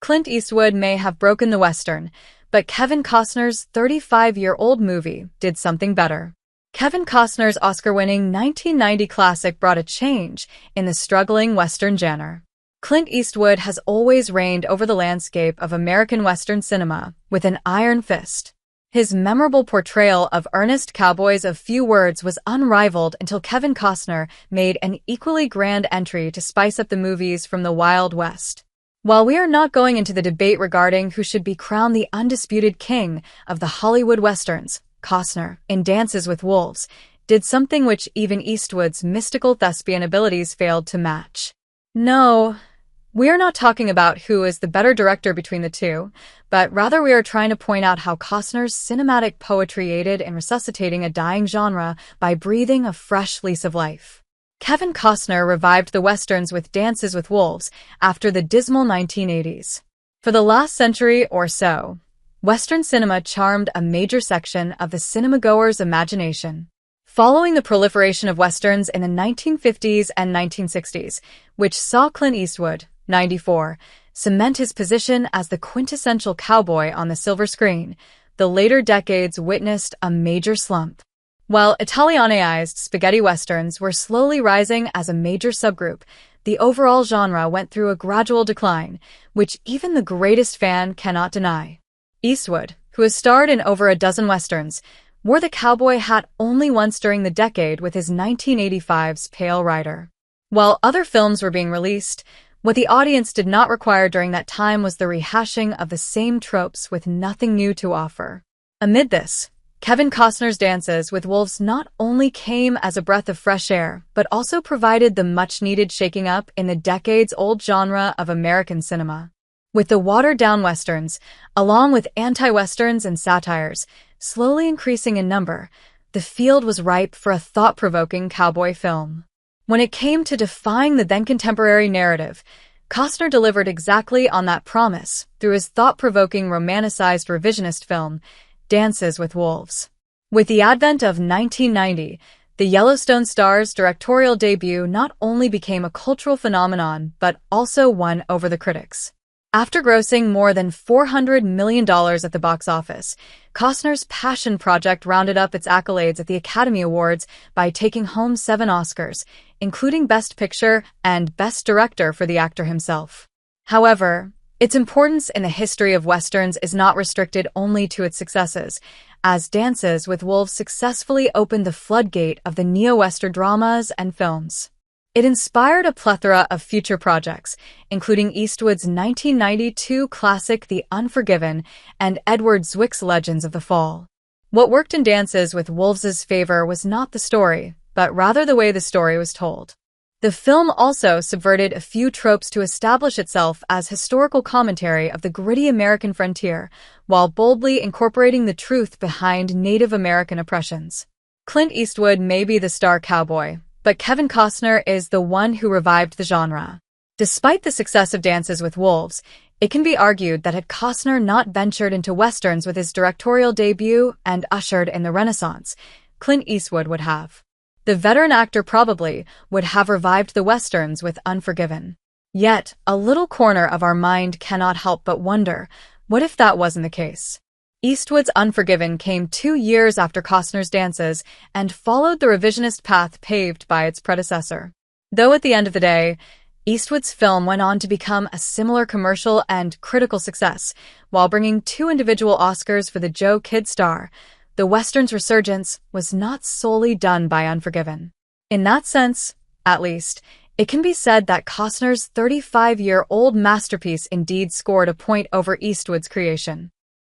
Clint Eastwood may have broken the Western, but Kevin Costner's 35-year-old movie did something better. Kevin Costner's Oscar-winning 1990 classic brought a change in the struggling Western genre. Clint Eastwood has always reigned over the landscape of American Western cinema with an iron fist. His memorable portrayal of earnest cowboys of few words was unrivaled until Kevin Costner made an equally grand entry to spice up the movies from the Wild West. While we are not going into the debate regarding who should be crowned the undisputed king of the Hollywood Westerns, Costner, in Dances with Wolves, did something which even Eastwood's mystical thespian abilities failed to match. No, we are not talking about who is the better director between the two, but rather we are trying to point out how Costner's cinematic poetry aided in resuscitating a dying genre by breathing a fresh lease of life. Kevin Costner revived the Westerns with Dances with Wolves after the dismal 1980s. For the last century or so, Western cinema charmed a major section of the cinema-goer's imagination. Following the proliferation of Westerns in the 1950s and 1960s, which saw Clint Eastwood, 94, cement his position as the quintessential cowboy on the silver screen, the later decades witnessed a major slump. While Italianized spaghetti westerns were slowly rising as a major subgroup, the overall genre went through a gradual decline, which even the greatest fan cannot deny. Eastwood, who has starred in over a dozen westerns, wore the cowboy hat only once during the decade with his 1985's Pale Rider. While other films were being released, what the audience did not require during that time was the rehashing of the same tropes with nothing new to offer. Amid this, Kevin Costner's Dances with Wolves not only came as a breath of fresh air, but also provided the much-needed shaking up in the decades-old genre of American cinema. With the watered-down westerns, along with anti-westerns and satires, slowly increasing in number, the field was ripe for a thought-provoking cowboy film. When it came to defying the then-contemporary narrative, Costner delivered exactly on that promise through his thought-provoking romanticized revisionist film, Dances with Wolves. With the advent of 1990, the Yellowstone Star's directorial debut not only became a cultural phenomenon, but also won over the critics. After grossing more than $400 million at the box office, Costner's passion project rounded up its accolades at the Academy Awards by taking home 7 Oscars, including Best Picture and Best Director for the actor himself. However, its importance in the history of Westerns is not restricted only to its successes, as Dances with Wolves successfully opened the floodgate of the neo-Western dramas and films. It inspired a plethora of future projects, including Eastwood's 1992 classic The Unforgiven and Edward Zwick's Legends of the Fall. What worked in Dances with Wolves' favor was not the story, but rather the way the story was told. The film also subverted a few tropes to establish itself as historical commentary of the gritty American frontier, while boldly incorporating the truth behind Native American oppressions. Clint Eastwood may be the star cowboy, but Kevin Costner is the one who revived the genre. Despite the success of Dances with Wolves, it can be argued that had Costner not ventured into westerns with his directorial debut and ushered in the Renaissance, Clint Eastwood would have. The veteran actor probably would have revived the westerns with Unforgiven. Yet, a little corner of our mind cannot help but wonder, what if that wasn't the case? Eastwood's Unforgiven came 2 years after Costner's Dances and followed the revisionist path paved by its predecessor. Though at the end of the day, Eastwood's film went on to become a similar commercial and critical success, while bringing 2 individual Oscars for the Joe Kidd star, the Western's resurgence was not solely done by Unforgiven. In that sense, at least, it can be said that Costner's 35-year-old masterpiece indeed scored a point over Eastwood's creation.